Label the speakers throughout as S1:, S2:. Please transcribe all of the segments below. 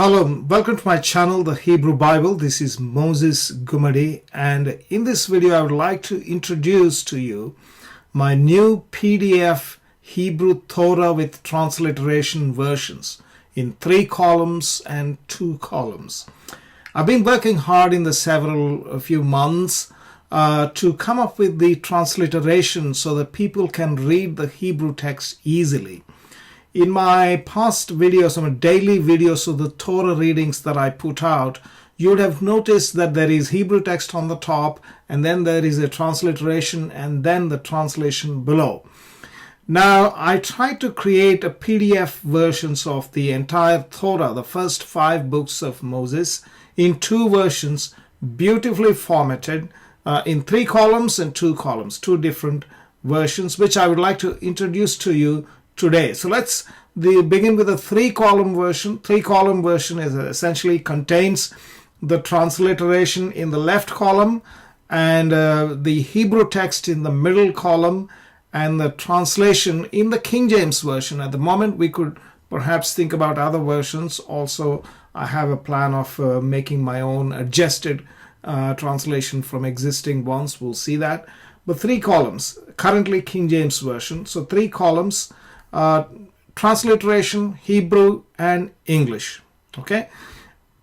S1: Shalom, welcome to my channel, The Hebrew Bible. This is Moses Gumadi, and in this video I would like to introduce to you my new PDF Hebrew Torah with transliteration versions in 3 columns and 2 columns. I've been working hard in a few months to come up with the transliteration so that people can read the Hebrew text easily. In my past videos, some daily videos of the Torah readings that I put out, you would have noticed that there is Hebrew text on the top, and then there is a transliteration, and then the translation below. Now, I tried to create a PDF versions of the entire Torah, the first 5 books of Moses, in 2 versions, beautifully formatted, in 3 columns and 2 columns, 2 different versions, which I would like to introduce to you today. So let's begin with a 3-column version. 3-column version is essentially contains the transliteration in the left column and the Hebrew text in the middle column and the translation in the King James version. At the moment, we could perhaps think about other versions. Also, I have a plan of making my own adjusted translation from existing ones. We'll see that. But 3 columns, currently King James version. So 3 columns. Transliteration, Hebrew and English. Okay,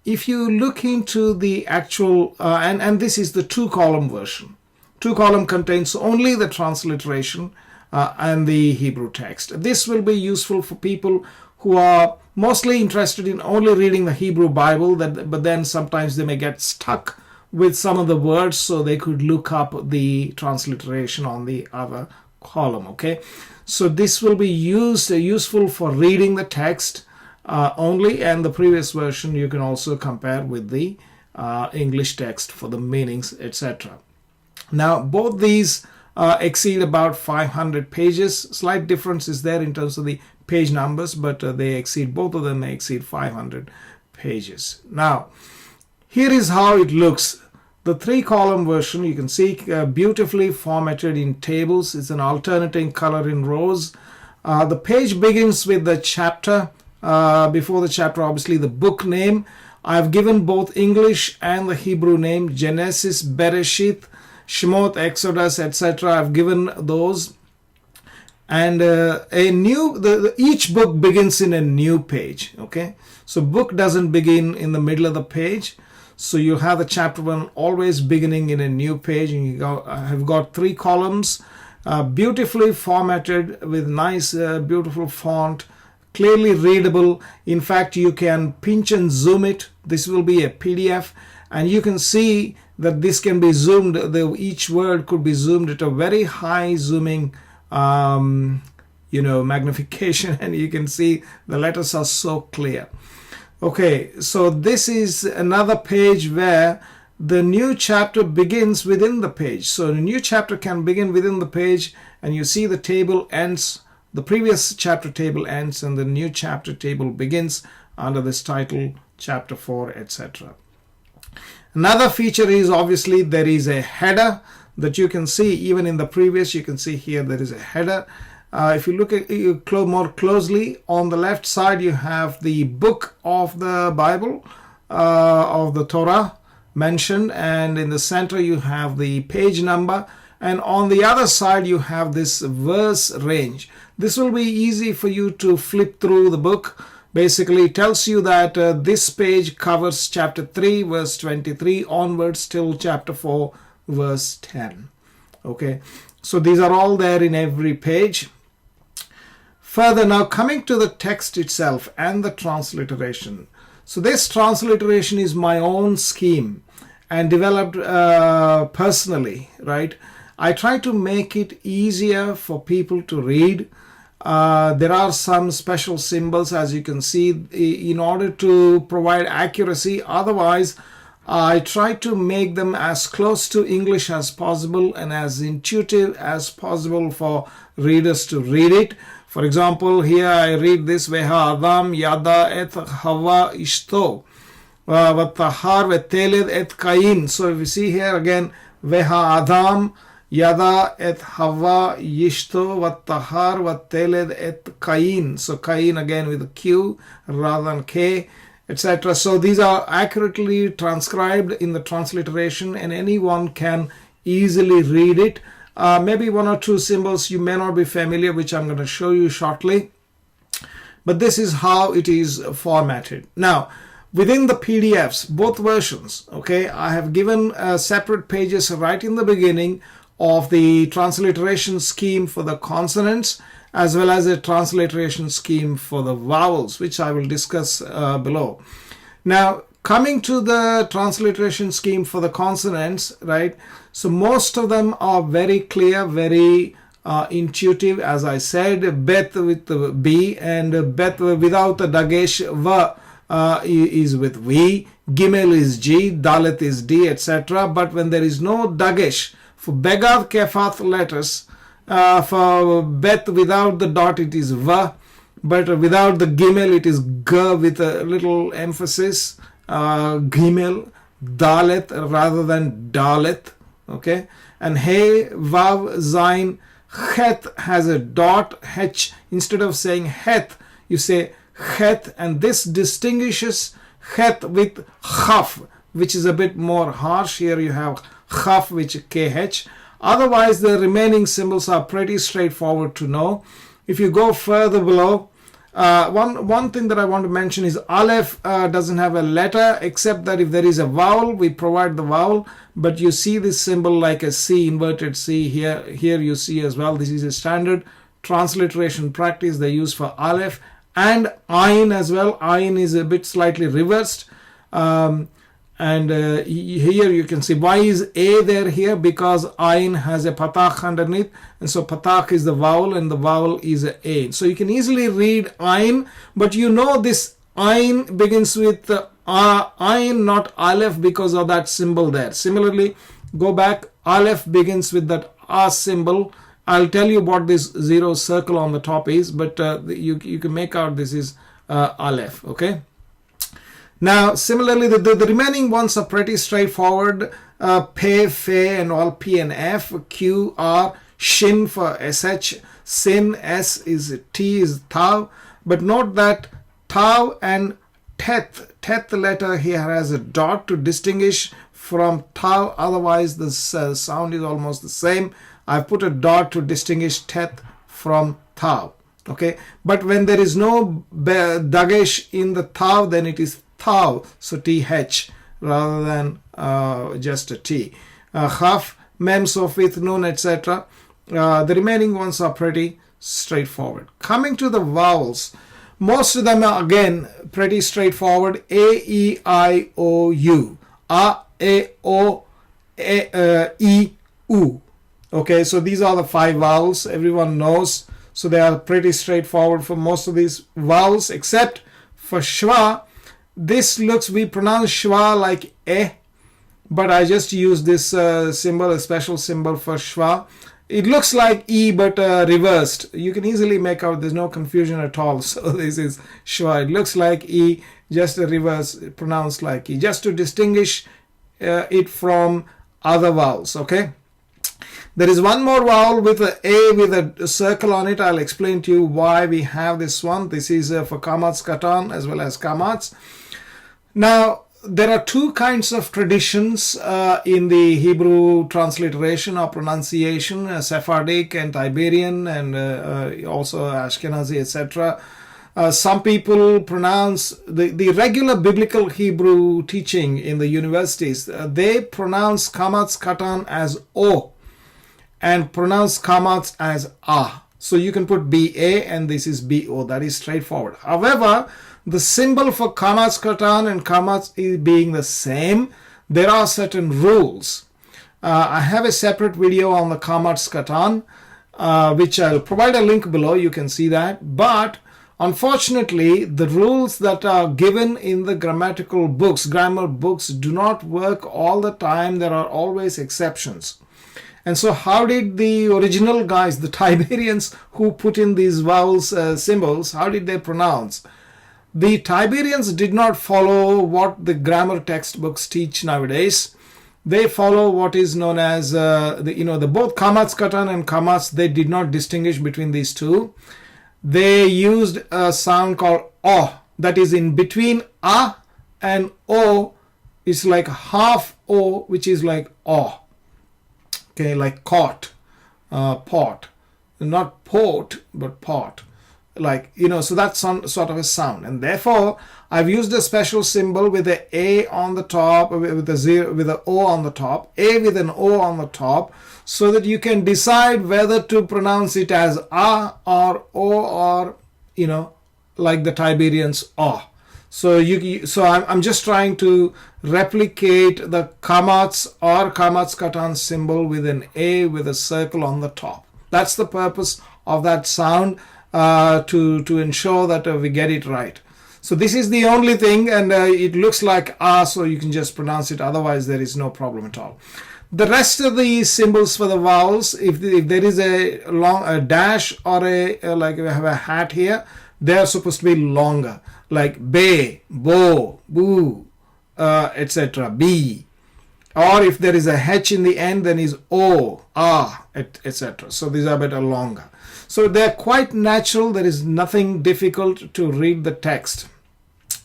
S1: if you look into the actual and this is the 2-column version. 2-column contains only the transliteration and the Hebrew text. This will be useful for people who are mostly interested in only reading the Hebrew Bible, but then sometimes they may get stuck with some of the words, so they could look up the transliteration on the other column. Okay, so this will be useful for reading the text only, and the previous version you can also compare with the English text for the meanings, etc. Now, both these exceed about 500 pages. Slight difference is there in terms of the page numbers, but both of them exceed 500 pages. Now, here is how it looks. The 3-column version, you can see beautifully formatted in tables. It's an alternating color in rows. The page begins with the chapter. Before the chapter, obviously, the book name. I've given both English and the Hebrew name, Genesis, Bereshith, Shemot, Exodus, etc. I've given those. And each book begins in a new page. Okay, so book doesn't begin in the middle of the page. So you have the chapter 1 always beginning in a new page, and you have got 3 columns, beautifully formatted with nice, beautiful font, clearly readable. In fact, you can pinch and zoom it. This will be a PDF, and you can see that this can be zoomed. Each word could be zoomed at a very high zooming, magnification, and you can see the letters are so clear. Okay, so this is another page where the new chapter begins within the page. So the new chapter can begin within the page, and you see the table ends, the previous chapter table ends, and the new chapter table begins under this title, chapter 4, etc. Another feature is obviously there is a header that you can see. Even in the previous, you can see here there is a header. If you look at more closely, on the left side you have the book of the Bible, of the Torah mentioned, and in the center you have the page number, and on the other side you have this verse range. This will be easy for you to flip through the book. Basically, it tells you that this page covers chapter 3 verse 23 onwards till chapter 4 verse 10. Okay, so these are all there in every page. Further, now coming to the text itself and the transliteration. So this transliteration is my own scheme and developed personally, right? I try to make it easier for people to read. There are some special symbols, as you can see, in order to provide accuracy. Otherwise, I try to make them as close to English as possible and as intuitive as possible for readers to read it. For example, here I read this, Veha Adam Yada et Hava Ishto Vatahar Veteled et Kain. So if you see here again, Veha Adam Yada et Hava Yishto Vatahar Vateled et Kain. So Kain again with a Q rather than K. etc. So these are accurately transcribed in the transliteration, and anyone can easily read it. Maybe one or two symbols you may not be familiar, which I'm going to show you shortly. But this is how it is formatted. Now, within the PDFs, both versions, okay, I have given separate pages right in the beginning of the transliteration scheme for the consonants, as well as a transliteration scheme for the vowels, which I will discuss below. Now, coming to the transliteration scheme for the consonants, right? So most of them are very clear, very intuitive. As I said, Beth with the B, and Beth without the Dagesh, V is with V, Gimel is G, Dalet is D, etc. But when there is no Dagesh, for Begad Kefath letters, for Beth without the dot it is V, but without the Gimel it is G with a little emphasis, Gimel, Dalet rather than Dalet, okay? And Hey, Vav, Zain, Het has a dot, H, instead of saying Het, you say Het, and this distinguishes Het with Chaf, which is a bit more harsh. Here you have Chaf, which is KH. Otherwise, the remaining symbols are pretty straightforward to know. If you go further below, one thing that I want to mention is Aleph doesn't have a letter, except that if there is a vowel, we provide the vowel. But you see this symbol like a C, inverted C here. Here you see as well. This is a standard transliteration practice they use for Aleph and Ayin as well. Ayin is a bit slightly reversed. Here you can see why is A there here, because Ayin has a patach underneath, and so patach is the vowel and the vowel is A. So you can easily read Ayin, but you know this Ayin begins with Ayin, not Aleph, because of that symbol there. Similarly, go back, Aleph begins with that A symbol. I'll tell you what this zero circle on the top is, but you can make out this is Aleph, okay? Now, similarly, the remaining ones are pretty straightforward. Pe, Fe, and all P and F. Q, R, Shin for SH. Sin, S is T is Tau. But note that Tau and Teth letter here has a dot to distinguish from Tau. Otherwise, the sound is almost the same. I've put a dot to distinguish Teth from Tau. Okay, but when there is no Dagesh in the Tau, then it is Tau, so TH rather than just a T. Chaf, Mem, Sofith, Nun, etc. The remaining ones are pretty straightforward. Coming to the vowels, most of them are again pretty straightforward. A, E, I, O, U. A, E, O, E, U. Okay, so these are the 5 vowels everyone knows. So they are pretty straightforward for most of these vowels, except for Shva. This looks, we pronounce Shva like E, but I just use this symbol, a special symbol for Shva. It looks like E, but reversed. You can easily make out, there's no confusion at all. So this is Shva. It looks like E, just a reverse, pronounced like E, just to distinguish it from other vowels, okay? There is one more vowel with an A with a circle on it. I'll explain to you why we have this one. This is for Kamatz Katan as well as Kamatz. Now, there are 2 kinds of traditions in the Hebrew transliteration or pronunciation, Sephardic and Tiberian, and also Ashkenazi, etc. Some people pronounce the regular biblical Hebrew teaching in the universities. They pronounce Kamatz Katan as O and pronounce Kamatz as A. So you can put BA and this is BO. That is straightforward. However, the symbol for Kamatz Katan and Kamatz is being the same. There are certain rules. I have a separate video on the Kamatz Katan, which I'll provide a link below. You can see that. But unfortunately, the rules that are given in the grammatical books, grammar books, do not work all the time. There are always exceptions. And so how did the original guys, the Tiberians who put in these vowels symbols, how did they pronounce? The Tiberians did not follow what the grammar textbooks teach nowadays. They follow what is known as, the both Kamatz Katan and Kamatz, they did not distinguish between these two. They used a sound called O, that is in between A and O is like half O, which is like O. Okay, like caught, pot. Not port, but pot. Like, so that's sort of a sound. And therefore, I've used a special symbol with a A on the top, with a zero, with an O on the top, A with an O on the top, so that you can decide whether to pronounce it as A or O, or, like the Tiberians, O. So I'm just trying to replicate the kamatz or kamatz katan symbol with an A with a circle on the top. That's the purpose of that sound, to ensure that we get it right. So this is the only thing, and it looks like A, so you can just pronounce it. Otherwise, there is no problem at all. The rest of the symbols for the vowels, if there is a dash or like we have a hat here, they are supposed to be longer, like be, bo, boo, etc. B. Or if there is a H in the end, then is O, ah, etc. So these are better longer. So they're quite natural. There is nothing difficult to read the text.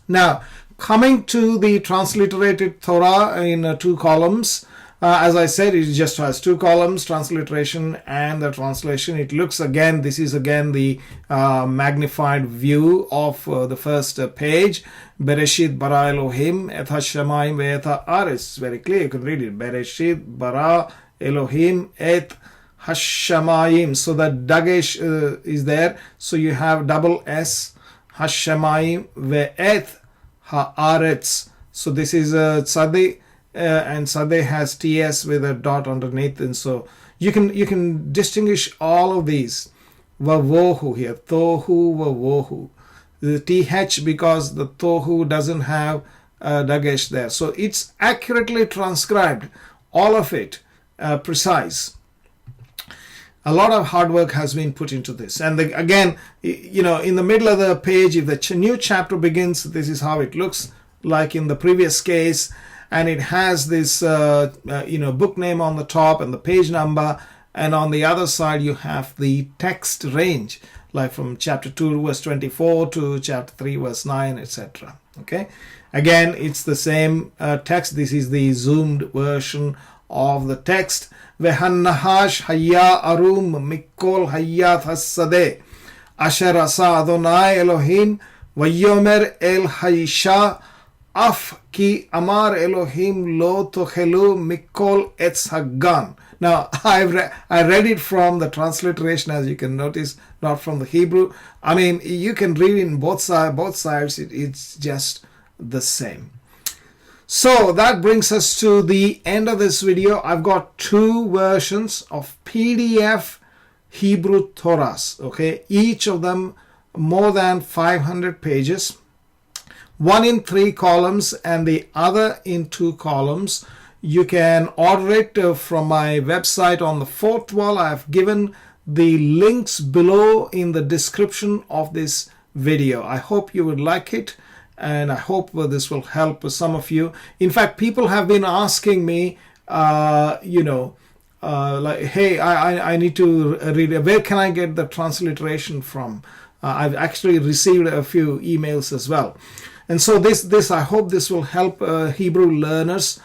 S1: Now, coming to the transliterated Torah in 2 columns, as I said, it just has 2 columns, transliteration and the translation. It looks again, this is again the magnified view of the first page. Bereshit bara Elohim et hashamayim ve'et ha'aretz. Very clear, you can read it. Bereshit bara Elohim et hashamayim. So that dagesh is there. So you have double S, hashamayim ve'et ha'aretz. So this is tzadeh. And Sadeh has TS with a dot underneath, and so you can distinguish all of these. Vavohu here, Tohu Vavohu. The TH because the Tohu doesn't have dagesh there. So it's accurately transcribed, all of it, precise. A lot of hard work has been put into this. And again, in the middle of the page, if the new chapter begins, this is how it looks like in the previous case. And it has this, book name on the top and the page number. And on the other side, you have the text range, like from chapter 2, verse 24 to chapter 3, verse 9, etc. Okay. Again, it's the same text. This is the zoomed version of the text. Vehannahash hayya arum mikol hayyat hasadeh asher asa Adonai Elohim vayomer el hayisha Af ki amar Elohim lo tochelu mikol etz hagan. Now, I read it from the transliteration, as you can notice, not from the Hebrew. I mean, you can read in both sides. It's just the same. So that brings us to the end of this video. I've got 2 versions of PDF Hebrew Torahs. Okay, each of them more than 500 pages. One in 3 columns and the other in 2 columns. You can order it from my website on the 4th wall. I have given the links below in the description of this video. I hope you would like it, and I hope this will help some of you. In fact, people have been asking me, like, hey, I need to read it. Where can I get the transliteration from? I've actually received a few emails as well. And so this I hope this will help Hebrew learners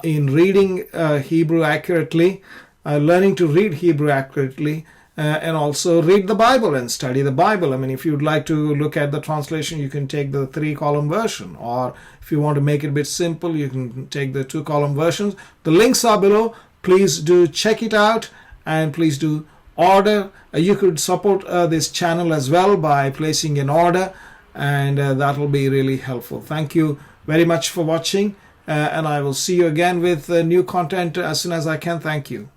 S1: in reading Hebrew accurately, learning to read Hebrew accurately, and also read the Bible and study the Bible. I mean, if you'd like to look at the translation, you can take the 3-column version, or if you want to make it a bit simple, you can take the 2-column versions. The links are below. Please do check it out, and please do order. You could support this channel as well by placing an order, and that will be really helpful. Thank you very much for watching, and I will see you again with new content as soon as I can. Thank you.